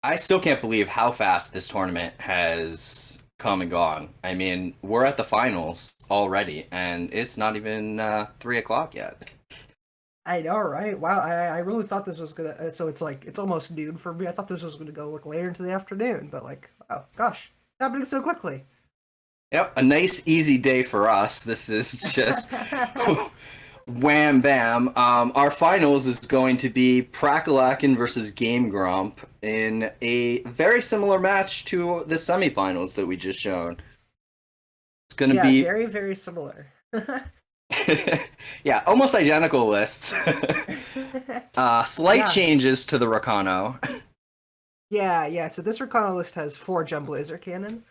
I still can't believe how fast this tournament has come and gone. I mean, we're at the finals already, and it's not even 3 o'clock yet. I know, right? Wow, I really thought this was gonna. So it's like it's almost noon for me. I thought this was gonna go like later into the afternoon, but like, oh gosh, happening so quickly. Yep, a nice easy day for us. This is just wham bam. Our finals is going to be Prackalakin versus GameGromp in a very similar match to the semifinals that we just shown. It's going to Yeah, be, very similar. yeah, almost identical lists. Slight Yeah, changes to the Rakano. yeah. So this Recon list has 4 Gem Blazer Cannon,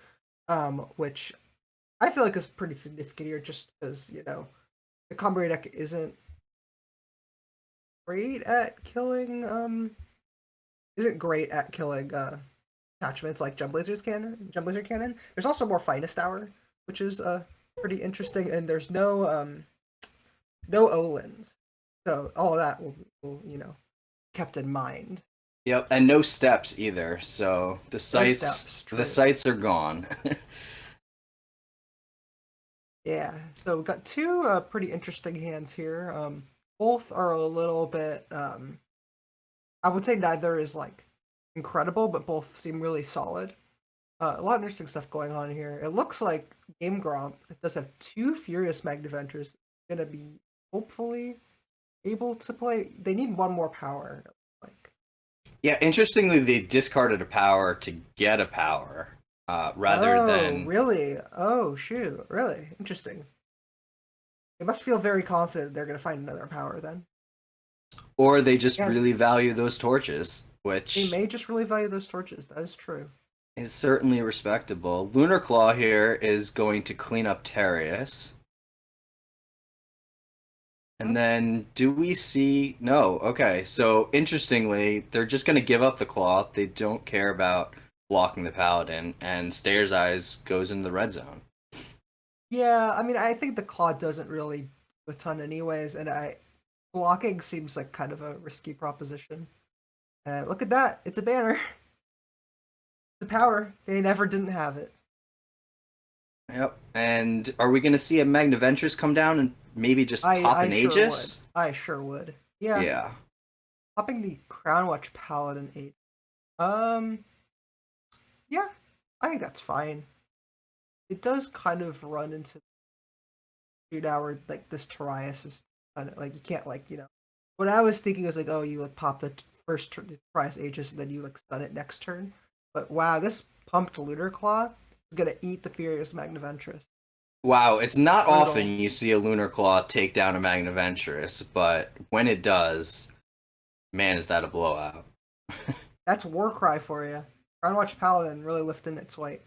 which I feel like is pretty significant here, just because the combo deck great at killing isn't great at killing attachments like Gem Blazer Cannon. There's also more Finest Hour, which is pretty interesting, and there's no Olins, so all of that will kept in mind. Yep, and no steps either. So No steps, the true. sites are gone. Yeah, so we've got two pretty interesting hands here. Both are a little bit. I would say neither is like incredible, but both seem really solid. A lot of interesting stuff going on here. It looks like Game Gromp does have 2 Furious Magnaventures gonna be hopefully able to play. They need one more power. Like, Yeah, interestingly, they discarded a power to get a power, rather oh, than, really? Oh, shoot, really interesting. They must feel very confident they're gonna find another power then. or they just Yeah, really value those torches, they which may just really value those torches. That is true. is certainly respectable. Lunar Claw here is going to clean up Terrius. And Okay. then, do we see? No. Okay. So, interestingly, they're just going to give up the claw. They don't care about blocking the paladin, and Stayer's Eyes goes into the red zone. Yeah, I mean, I think the claw doesn't really do a ton anyways, and I blocking seems like kind of a risky proposition. Look at that! It's a banner. The power. They never didn't have it. Yep. And are we going to see a Magnaventures come down and maybe just pop I an sure would. Aegis? I sure would. Yeah, Yeah. popping the Crown Watch Paladin 8. Um, yeah, I think that's fine. It does kind of run into 2 hour like this Torias is kind of like you can't like What I was thinking was like, oh, you like pop the first the Torias Aegis and then you like stun it next turn. But wow, this pumped Lunar Claw is gonna eat the Furious Magnaventris. Wow, it's not often Brutal. you see a Lunar Claw take down a Magnaventurous, but when it does, man, is that a blowout. That's Warcry for you. Crown Watch Paladin really lifting its weight.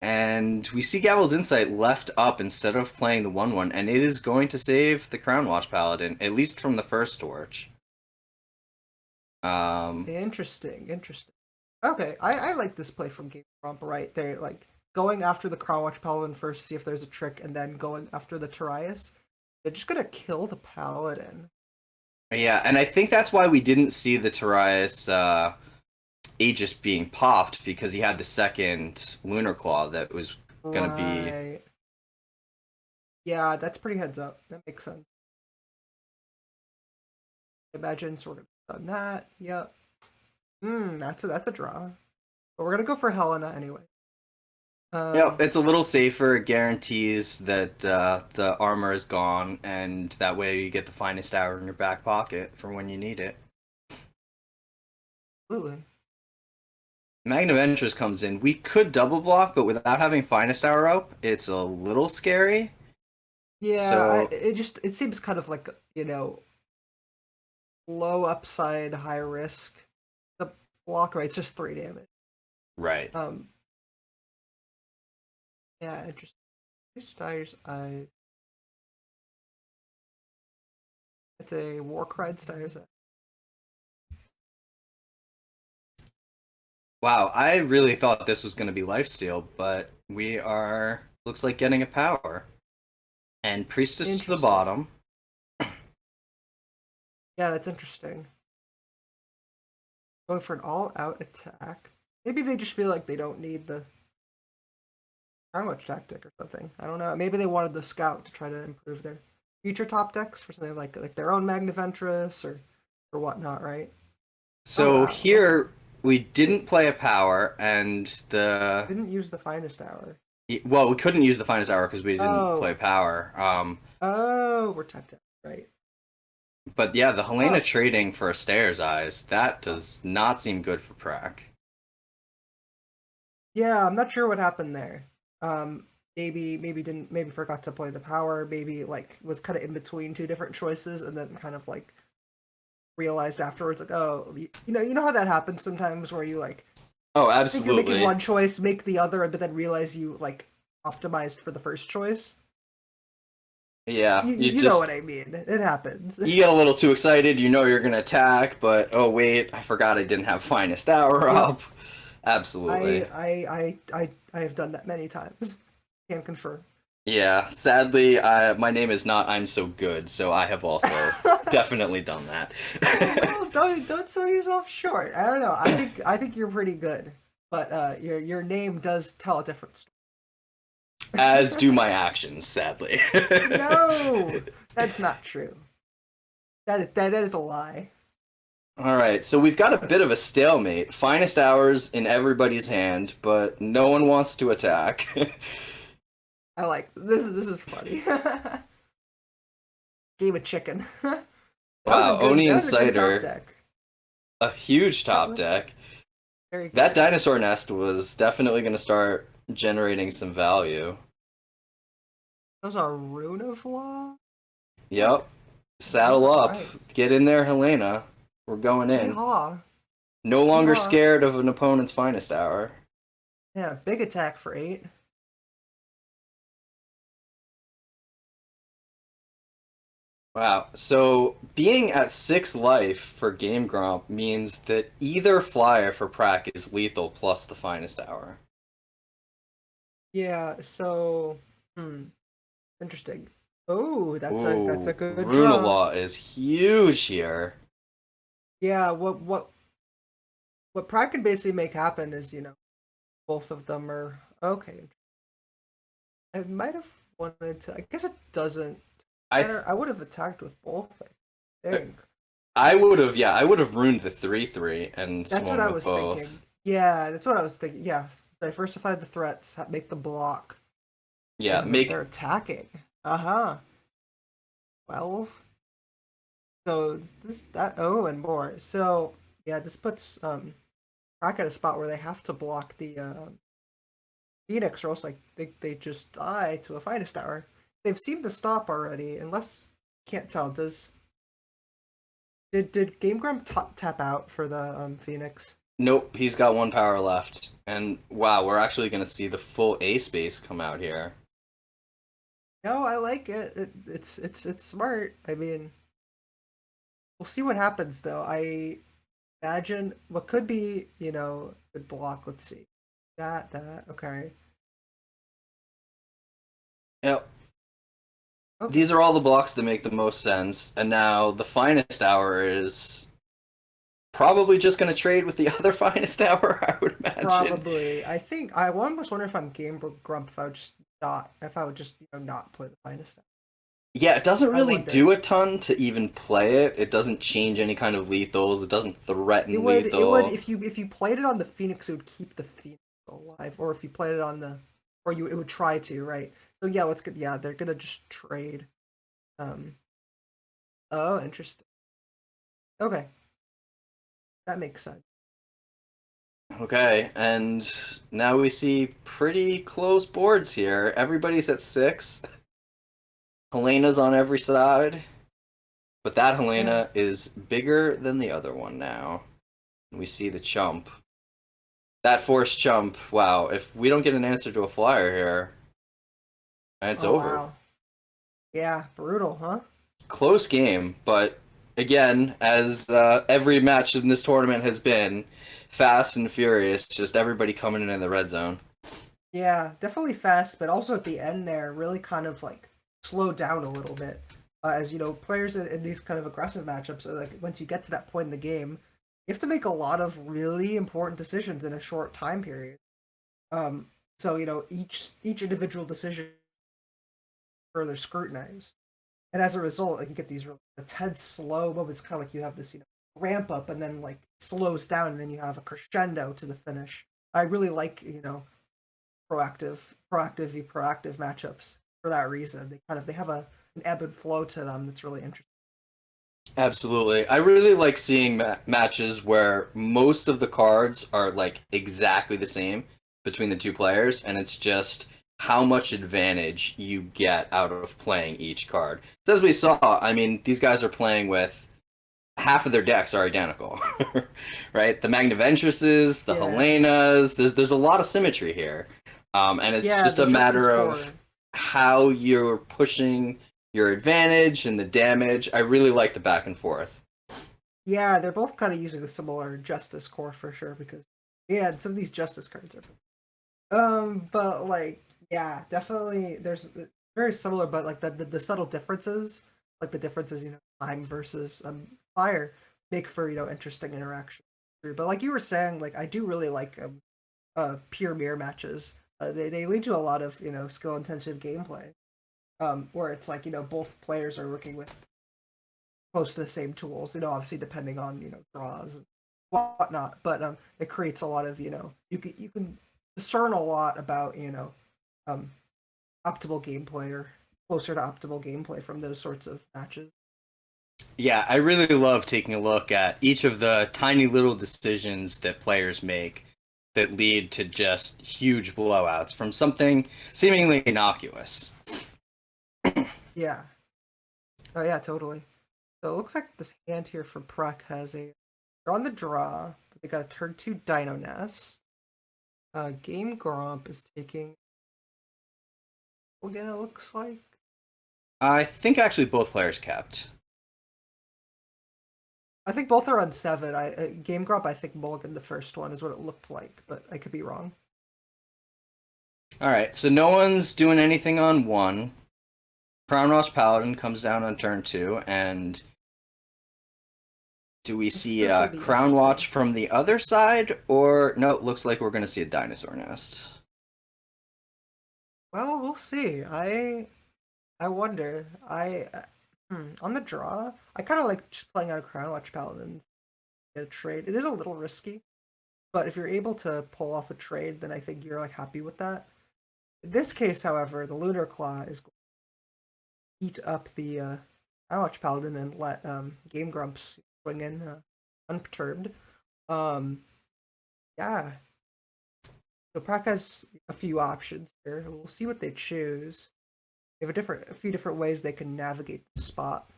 And we see Gavel's Insight left up instead of playing the 1-1, and it is going to save the Crown Watch Paladin, at least from the first torch. Um, Interesting. Okay, I like this play from Game Grump right there. Like going after the Crown Watch Paladin first, see if there's a trick, and then going after the Torias. They're just gonna kill the Paladin. yeah, and I think that's why we didn't see the Terias Aegis being popped, because he had the second Lunar Claw that was going to be. Right. Yeah, that's pretty heads up. That makes sense. Imagine sort of done that. Yep. That's a draw. But we're gonna go for Helena anyway. Yep, Um, it's a little safer. It guarantees that the armor is gone, and that way you get the finest hour in your back pocket for when you need it. Absolutely. Magnaventures comes in. We could double block, but without having finest hour up, it's a little scary. Yeah, So, it seems kind of like low upside, high risk. The block rate's just 3 damage. right. Um, yeah, interesting. Styles Eyes. It's a Warcry Styles Eyes. Wow, I really thought this was going to be lifesteal, but we are, looks like, getting a power. And Priestess to the Interesting. bottom. Yeah, that's interesting. Going for an all-out attack. Maybe they just feel like they don't need the Crown Watch tactic or something. I don't know. Maybe they wanted the Scout to try to improve their future top decks for something like their own Magniventress or whatnot, right? Oh So wow. Okay. here we didn't play a power, and the Didn't use the finest hour. well, we couldn't use the finest hour because we didn't Oh. play power. Oh, we're tapped out, right? But yeah, the Helena Oh. trading for a Stairs Eyes, that does not seem good for Prack. Yeah, I'm not sure what happened there. Maybe forgot to play the power. Maybe like was kind of in between two different choices, and then kind of like realized afterwards, like, oh, you know how that happens sometimes, where you like Oh, think you're making absolutely. one choice, make the other, but then realize you like optimized for the first choice. Yeah, you You know just what I mean? It happens. you get a little too excited, you know you're gonna attack, but oh wait, I forgot I didn't have finest hour Yep. up. Absolutely. I have done that many times. Can confirm. Yeah, sadly, my name is not I'm so good, so I have also definitely done that. Well, don't sell yourself short. I don't know. I think you're pretty good, but your name does tell a different As story. do my actions, sadly. No, that's not true. That is a lie. All right, so we've got a bit of a stalemate. Finest hours in everybody's hand, but no one wants to attack. I like this is funny. Game of chicken. Wow, Oni That and was a good top Cider, deck. a huge That top was deck. very That good. dinosaur nest was definitely going to start generating some value. That was a Rune of Law deck. Yep. Saddle All up. right. Get in there, Helena. We're going in. Yeehaw. No longer Yeehaw. scared of an opponent's finest hour. Yeah, big attack for 8. Wow. So being at 6 life for GameGromp means that either flyer for Prack is lethal plus the finest hour. Yeah, so interesting. Oh, that's a Ooh, good draw. Runelaw is huge here. Yeah, what Pride can basically make happen is, both of them are okay. I might have wanted to. I guess it doesn't I th- matter. I would have attacked with both, I think. I would have, yeah, I would have ruined the 3/3 and That's what swung I with was both. thinking. Yeah, that's what I was thinking. Yeah, diversify the threats, make the block, Yeah, and they're make attacking. Uh-huh. 12. So this that oh and more. So yeah, this puts Rock at a spot where they have to block the Phoenix, or else like they just die to a finest hour. They've seen the stop already, unless can't tell. Did GameGrump tap out for the Phoenix? Nope, he's got one power left. And wow, we're actually going to see the full A space come out here. No, I like it. It's smart. I mean, we'll see what happens though. I imagine what could be, good block. Let's see. That okay. Yep. Okay. These are all the blocks that make the most sense. And now the finest hour is probably just going to trade with the other finest hour, I would imagine. Probably. I think I almost wonder if I'm Game Grump if I would just not play the finest. Yeah, it doesn't I really wonder. do a ton to even play it. It doesn't change any kind of lethals. It doesn't threaten It would lethal. if you played it on the Phoenix, it would keep the Phoenix alive. Or if you played it on the or you it would try to, right? So yeah, what's good? Yeah, they're gonna just trade. Um. Oh, interesting. Okay, that makes sense. Okay, and now we see pretty close boards here. Everybody's at 6. Helena's on every side. But that Yeah. Helena is bigger than the other one now. We see the chump. That forced chump, wow, if we don't get an answer to a flyer here, it's Oh over. wow. Yeah, brutal, huh? Close game, but again, as every match in this tournament has been, fast and furious, just everybody coming in the red zone. Yeah, definitely fast, but also at the end there, really kind of like slowed down a little bit. As players in these kind of aggressive matchups, like once you get to that point in the game, you have to make a lot of really important decisions in a short time period. So each individual decision is further scrutinized, and as a result, like you get these really intense, slow moments. Kind of like you have this ramp up, and then like slows down, and then you have a crescendo to the finish. I really like proactive matchups for that reason. They have an ebb and flow to them that's really interesting. Absolutely. I really like seeing matches where most of the cards are like exactly the same between the two players, and it's just how much advantage you get out of playing each card. So as we saw, I mean, these guys are playing with half of their decks are identical, right? The Magnaventresses, the Yeah, Helenas, there's a lot of symmetry here, and it's yeah, just the a Justice matter of Core. how you're pushing your advantage and the damage. I really like the back and forth. Yeah, they're both kind of using a similar Justice Core for sure because yeah, some of these Justice cards are. But like yeah, definitely there's very similar, but like the subtle differences, like the differences, time versus fire, make for interesting interaction. But like you were saying, like I do really like pure mirror matches. They lead to a lot of skill intensive gameplay. Where it's like both players are working with close to the same tools. Obviously depending on draws and whatnot, but it creates a lot of you can discern a lot about um, optimal gameplay or closer to optimal gameplay from those sorts of matches. Yeah, I really love taking a look at each of the tiny little decisions that players make that lead to just huge blowouts from something seemingly innocuous. Yeah. Oh yeah, totally. So it looks like this hand here from Prek has they're on the draw, but they got a turn 2 Dino Nest. GameGromp is taking again, it looks like. I think actually both players kept. I think both are on 7. Game Grump, I think Mulligan the first one is what it looked like, but I could be wrong. All right, so no one's doing anything on 1. Crown Ross Paladin comes down on turn 2, and do we see This will a be Crown interesting. Watch from the other side, or no? It looks like we're going to see a Dinosaur Nest. Well, we'll see. I wonder. On the draw, I kind of like just playing out a Crown Watch Paladins. Get a trade. It is a little risky, but if you're able to pull off a trade, then I think you're like happy with that. In this case, however, the Lunar Claw is going to eat up the Crown Watch Paladin and let Game Grumps swing in unperturbed. Um, yeah. So Prac has a few options here. We'll see what they choose. They have a few different ways they can navigate the spot.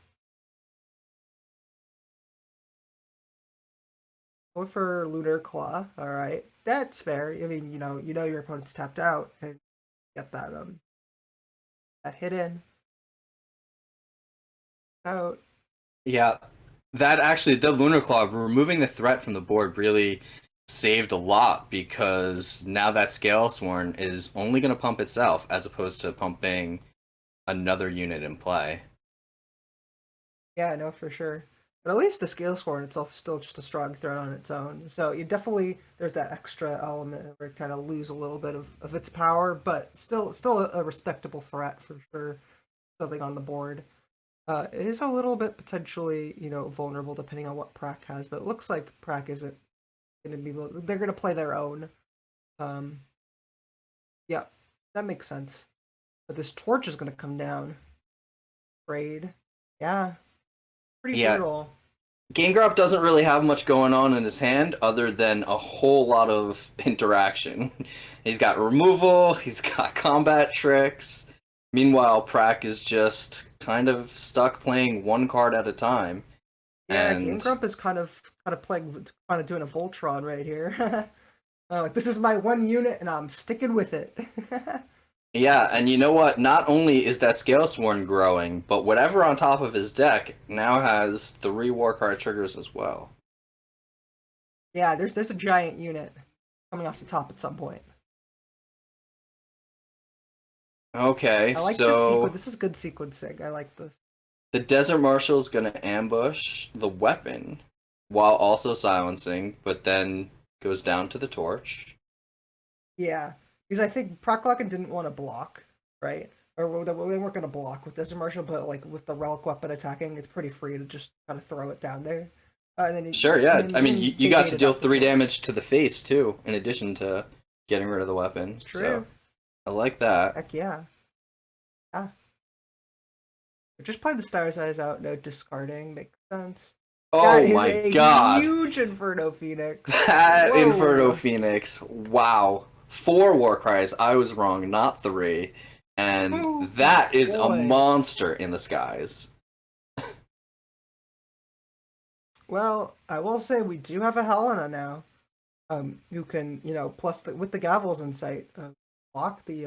Going for Lunar Claw. All right, that's fair. I mean, you know your opponent's tapped out and get that hit in out. Yeah, that actually, the Lunar Claw, removing the threat from the board really saved a lot because now that Scalesworn is only going to pump itself as opposed to pumping another unit in play. Yeah, no, for sure. But at least the Scale Scorn itself is still just a strong threat on its own. So you definitely there's that extra element where it kind of lose a little bit of its power, but still a respectable threat for sure. Something on the board. It is a little bit potentially, vulnerable depending on what Prac has, but it looks like Prac isn't going to be. They're going to play their own. Um, yeah, that makes sense. But this torch is going to come down. Raid. Yeah, pretty Yeah, brutal. GameGromp doesn't really have much going on in his hand other than a whole lot of interaction. He's got removal, he's got combat tricks. Meanwhile, Prac is just kind of stuck playing one card at a time. Yeah, Game And Grump is kind of playing, kind of doing a Voltron right here. Like this is my one unit, and I'm sticking with it. yeah, and you know what? Not only is that Scalesworn growing, but whatever on top of his deck now has 3 war card triggers as well. Yeah, there's a giant unit coming off the top at some point. Okay, I like this sequence. so This is good sequencing. I like this. the Desert Marshal's gonna ambush the weapon. while also silencing, but then goes down to the torch. Yeah, because I think Prackalakin didn't want to block, right? Or they weren't going to block with this Marshall, but like with the relic weapon attacking, it's pretty free to just kind of throw it down there. And then Sure, and yeah. then I mean, you they got to baited deal out the 3 torch. damage to the face too, in addition to getting rid of the weapon. It's So true. I like that. Heck yeah. Yeah. Just play the Star's Eyes out, no discarding. Makes sense. That Oh is my a god. huge Inferno Phoenix. That Inferno Whoa. Phoenix. Wow. 4 war cries. I was wrong, not 3. And Oh that is a boy. monster in the skies. Well, I will say we do have a Helena now. Who can, plus with the Gavel's insight, block the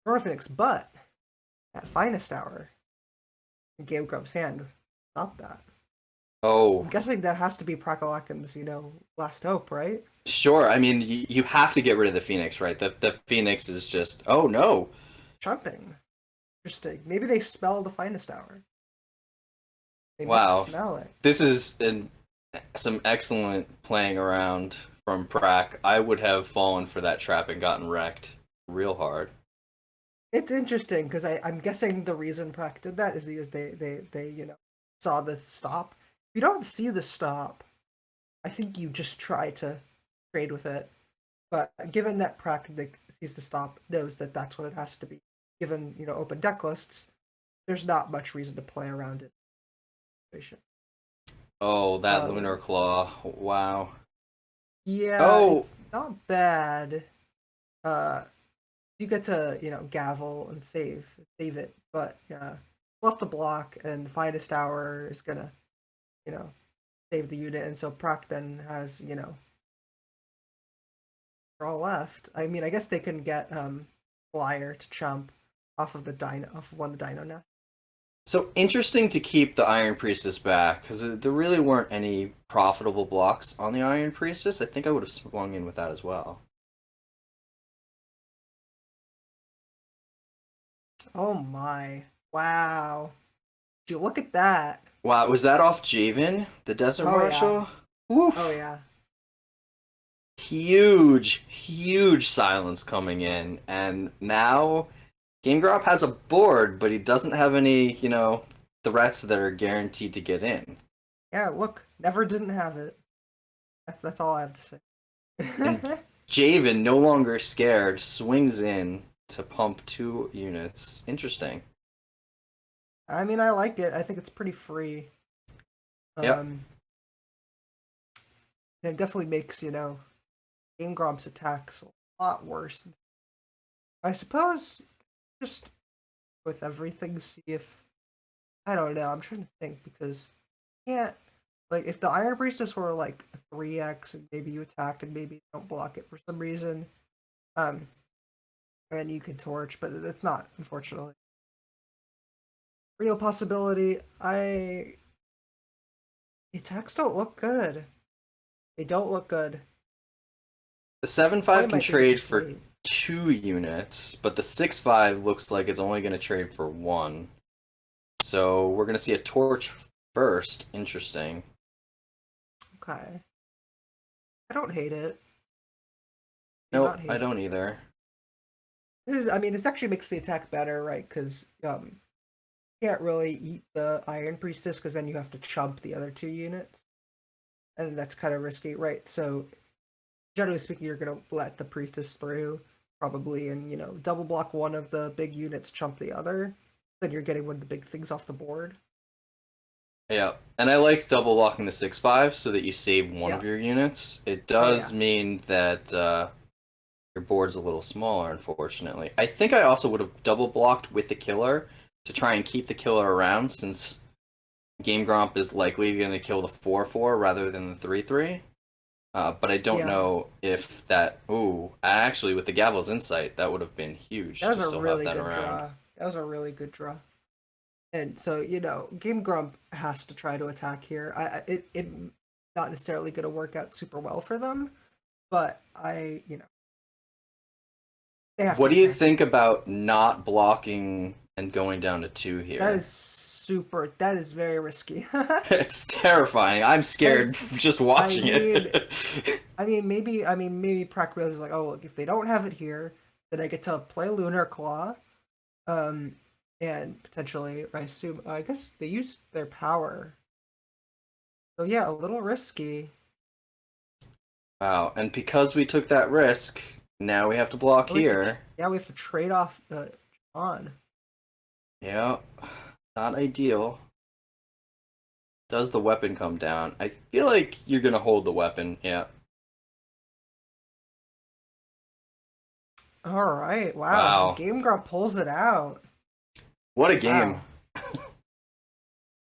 Inferno Phoenix, but that Finest Hour in GameGromp's hand, stop that. I'm Oh, guessing that has to be Prackalakin's, last hope, right? sure. I mean, you have to get rid of the Phoenix, right? The Phoenix is just. Oh no. Jumping. Interesting. Maybe they smell the Finest Hour. They must Wow. smell it. This is some excellent playing around from Prack. I would have fallen for that trap and gotten wrecked real hard. It's interesting because I'm guessing the reason Prack did that is because they saw the stop. If you don't see the stop, I think you just try to trade with it. But given that Prack sees the stop, knows that that's what it has to be. Given open deck lists, there's not much reason to play around it. Oh, that Lunar Um, Claw. Wow. yeah, Oh, it's not bad. Uh, you get to gavel and save it, but left the block and the finest hour is gonna you know save the unit, and so Proc then has draw left. I mean, I guess they can get Flyer to chump off of the dino off of one of the dino nest. so interesting to keep the Iron Priestess back, because there really weren't any profitable blocks on the Iron Priestess. I think I would have swung in with that as well. Oh my! Wow! Did you look at that? Wow, was that off Javen, the Desert Oh yeah! Marshal? Oh Woof! yeah! Huge, huge silence coming in, and now GameGromp has a board, but he doesn't have any, threats that are guaranteed to get in. Yeah! Look, never didn't have it. That's all I have to And say. Javen, no longer scared, swings in to pump 2 units. Interesting. I mean, I like it. I think it's pretty free. Yep. Um, and it definitely makes Game Gromp's attacks a lot worse. I suppose just with everything, see if I don't know. I'm trying to think because can't like if the Iron Priestess were like a 3x and maybe you attack and maybe you don't block it for some reason, um, and you can torch, but it's not unfortunately real possibility. The attacks don't look good. They don't look good. The Probably 7-5 can might be to trade just for wait. 2 units, but the 6-5 looks like it's only going to trade for 1. So we're going to see a torch first. Interesting. Okay, I don't hate it. Do Nope, not I hate it. don't either. I mean, this actually makes the attack better, right? Because you can't really eat the Iron Priestess because then you have to chump the other 2 units, and that's kind of risky, right? So generally speaking, you're gonna let the Priestess through probably, and double block one of the big units, chump the other. Then you're getting one of the big things off the board. Yeah, and I liked double blocking the 6-5 so that you save one Yeah. of your units. It Oh does yeah. mean that your board's a little smaller, unfortunately. I think I also would have double blocked with the killer to try and keep the killer around, since Game Gromp is likely going to kill the 4-4 rather than the 3-3. But I don't Yeah. know if that. Ooh, actually, with the Gavel's Insight, that would have been huge That was to a still have really that good around. draw. That was a really good draw. And so, Game Grump has to try to attack here. It not necessarily going to work out super well for them, but they have to What do you attack think here. about not blocking and going down to 2 That here? is that is very risky. It's terrifying. I'm scared It's, just I watching mean, it. maybe Prac realizes like, oh, look, if they don't have it here, then I get to play Lunar Claw, um, and potentially, I assume, I guess they use their power. So yeah, a little risky. Wow, and because we took that risk, now we have to block We have to, here. yeah, we have to trade off on. Yeah, not ideal. Does the weapon come down? I feel like you're gonna hold the weapon, yeah. All right, wow, and Wow. GameGrump pulls it out. What a game. Wow,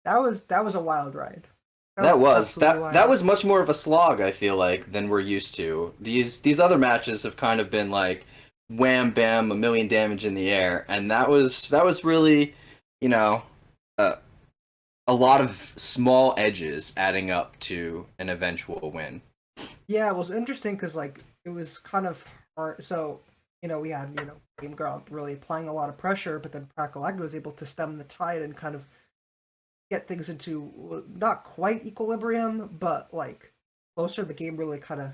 that was a wild ride. That That was was absolutely that wild. was much more of a slog, I feel like, than we're used to. These other matches have kind of been like wham bam, a million damage in the air, and that was really, you know, a, a lot of small edges adding up to an eventual win. Yeah, it was interesting because like it was kind of hard. So we had GameGrump really applying a lot of pressure, but then Prackalakin was able to stem the tide and kind of get things into not quite equilibrium, but like closer. The game really kind of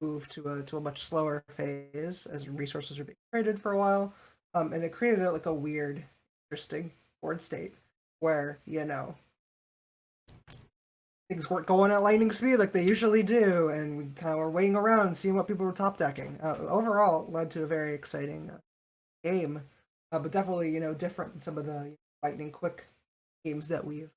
moved to a much slower phase as resources were being traded for a while, and it created like a weird, interesting board state where things weren't going at lightning speed like they usually do, and we kind of were waiting around seeing what people were top decking. Overall, it led to a very exciting game, but definitely different than some of the lightning quick games that we've.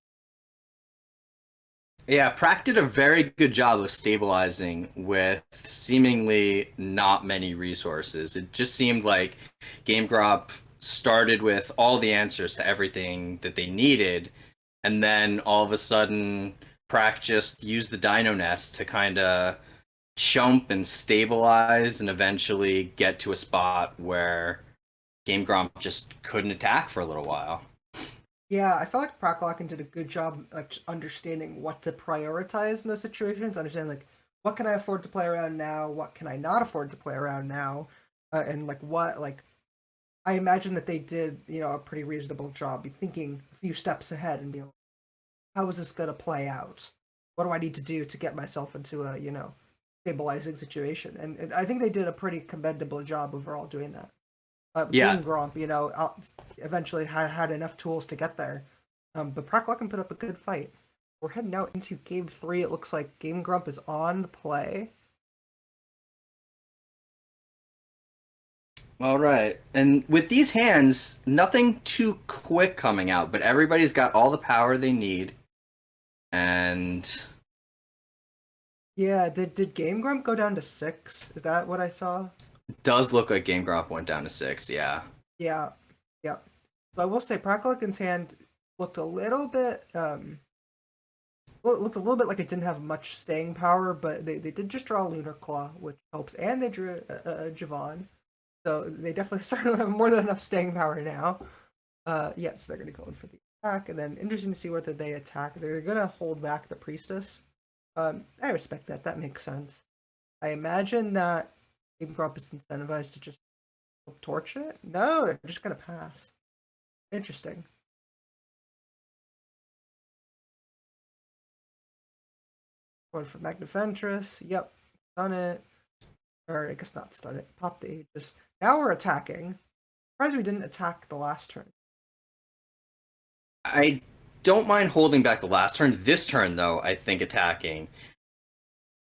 Yeah, Prac did a very good job of stabilizing with seemingly not many resources. It just seemed like GameGrop started with all the answers to everything that they needed, and then all of a sudden, Prac just used the Dino Nest to kind of chump and stabilize and eventually get to a spot where GameGromp just couldn't attack for a little while. Yeah, I felt like Prackalakin did a good job like just understanding what to prioritize in those situations. Understand like what can I afford to play around now, what can I not afford to play around now, and like what like I imagine that they did a pretty reasonable job, be thinking a few steps ahead and be like, how is this gonna play out? What do I need to do to get myself into a stabilizing situation? And I think they did a pretty commendable job overall doing that. Yeah, Game Grump, eventually had enough tools to get there. But Prackalakin put up a good fight. We're heading out into game three. It looks like Game Grump is on the play. all right. And with these hands, nothing too quick coming out, but everybody's got all the power they need. And Yeah, did Game Grump go down to 6? Is that what I saw? it does look like Game Grump went down to 6, yeah. Yeah, yeah. But I will say Prackalakin's hand looked a little bit well, it looked a little bit like it didn't have much staying power, but they did just draw a Lunar Claw, which helps, and they drew Javon. So they definitely started to have more than enough staying power now. Yeah, so they're going to go in for the attack, and then interesting to see whether they attack. They're going to hold back the Priestess. I respect that. That makes sense. I imagine that Grump is incentivized to just torch it. No, they're just going to pass. Interesting. Going for Magnifentress. Yep, done it. Or I guess not stun it. Pop the Aegis. Now we're attacking. Surprised we didn't attack the last turn. I don't mind holding back the last turn. This turn, though, I think attacking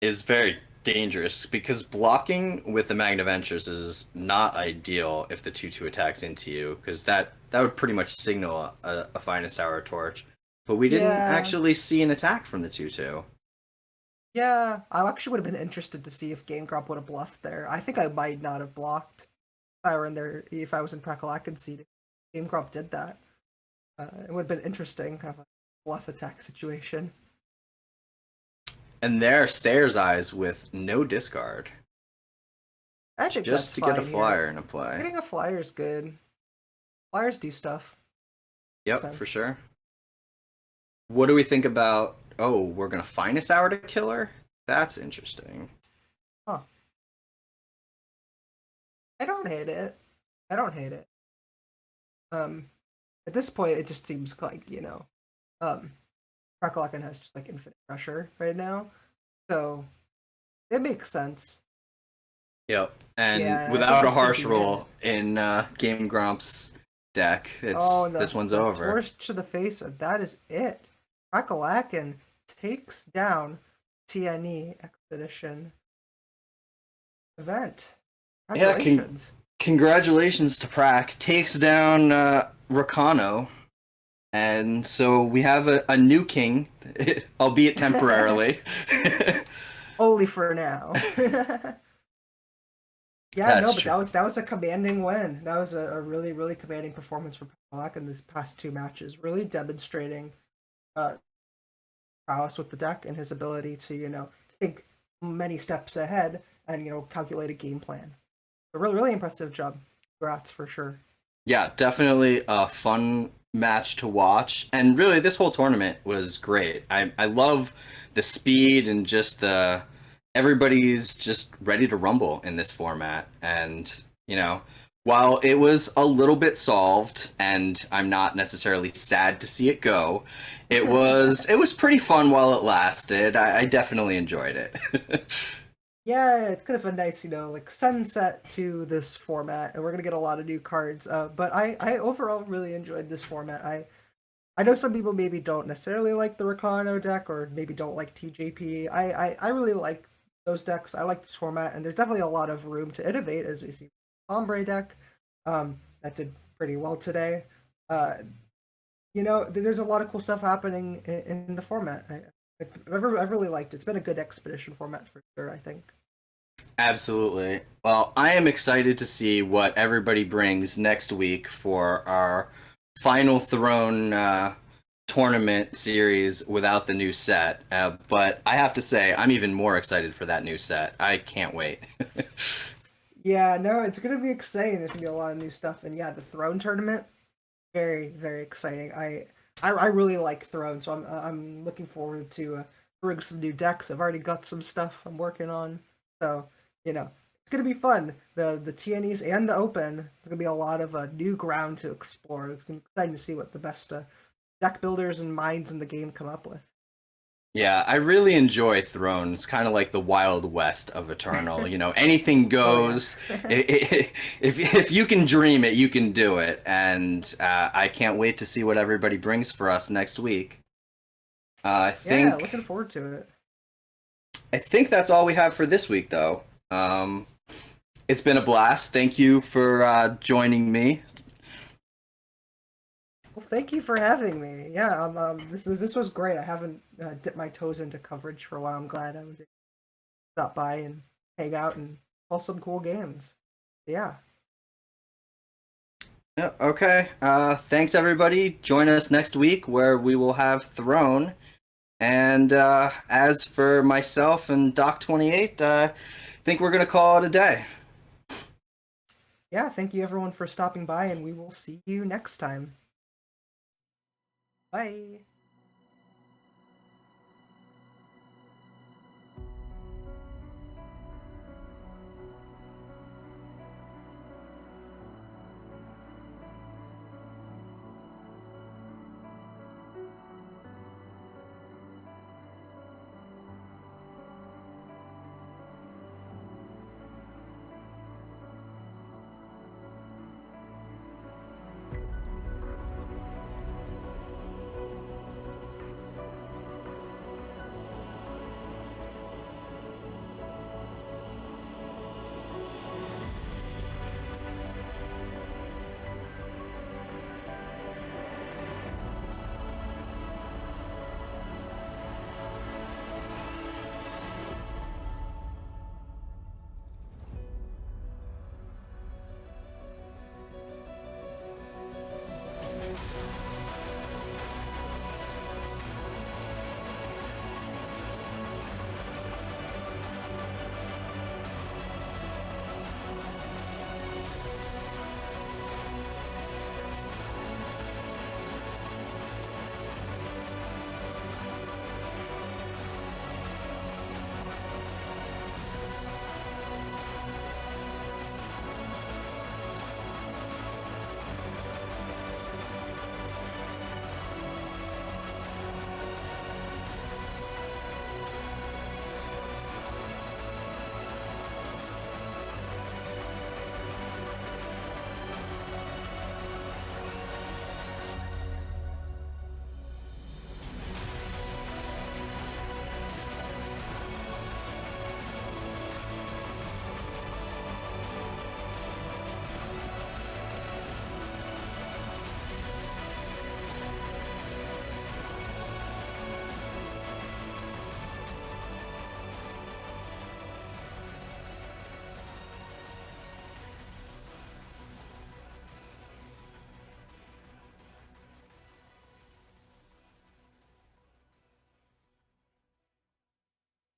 is very dangerous because blocking with the Magnaventures is not ideal if the 2-2 attacks into you, because that would pretty much signal a Finest Hour Torch. But we didn't Yeah, actually see an attack from the 2-2. yeah. I actually would have been interested to see if Game Grump would have bluffed there. I think I might not have blocked if I were in there. If I was in Prackalakin's seat, Game Grump did that. It would have been interesting, kind of a bluff attack situation. And there, Stairs Eyes with no discard. I think Just that's to get a fine here. flyer into play. Getting a flyer is good. Flyers do stuff. Makes Yep, for sense. sure. What do we think about... Oh, we're going to Finest Hour to kill her? That's interesting. Huh. I don't hate it. I don't hate it. Um, at this point, it just seems like um, Prackalakin has just like infinite pressure right now, so it makes sense. Yep. And Yeah, I think without a that's gonna harsh be it. roll in Game Gromp's deck, Oh, it's and this one's the over. torch to the face, and that is it. Prackalakin takes down TNE Expedition event. Yeah, Congratulations. congratulations to Prack. Takes down Rakano. And so we have a new king, albeit temporarily. Only for now. Yeah, no, That's but true. that was a commanding win. That was a really really commanding performance for Palak in these past two matches, really demonstrating uh, prowess with the deck and his ability to think many steps ahead and calculate a game plan. A really really impressive job. Congrats for sure. Yeah, definitely a fun match to watch. And really, this whole tournament was great. I love the speed and just the everybody's just ready to rumble in this format. And, while it was a little bit solved, and I'm not necessarily sad to see it go, it was pretty fun while it lasted. I definitely enjoyed it. Yeah, it's kind of a nice, like sunset to this format, and we're gonna get a lot of new cards. But I overall really enjoyed this format. I know some people maybe don't necessarily like the Rakano deck, or maybe don't like TJP. I really like those decks. I like this format, and there's definitely a lot of room to innovate, as we see Ombre deck. That did pretty well today. Uh, there's a lot of cool stuff happening in the format. I've really liked it. It's been a good expedition format for sure, I think. Absolutely. Well, I am excited to see what everybody brings next week for our final Throne tournament series without the new set. But I have to say, I'm even more excited for that new set. I can't wait. Yeah, no, it's gonna be exciting. There's gonna be a lot of new stuff, and yeah, the Throne tournament, very very exciting. I really like Throne, so I'm looking forward to bring some new decks. I've already got some stuff I'm working on, so it's gonna be fun. The TNEs and the Open. There's gonna be a lot of new ground to explore. It's gonna be exciting to see what the best deck builders and minds in the game come up with. Yeah, I really enjoy Throne. It's kind of like the Wild West of Eternal. Anything Oh yeah. goes. If you can dream it, you can do it. And I can't wait to see what everybody brings for us next week. I Yeah, think looking forward to it. I think that's all we have for this week, though. It's been a blast. Thank you for joining me. Well, thank you for having me. Yeah, this was great. I haven't dipped my toes into coverage for a while. I'm glad I was able to stop by and hang out and play some cool games. Yeah, Yeah, okay. Thanks, everybody. Join us next week where we will have Throne. And as for myself and Doc28, I think we're going to call it a day. yeah. Thank you everyone for stopping by, and we will see you next time. Bye.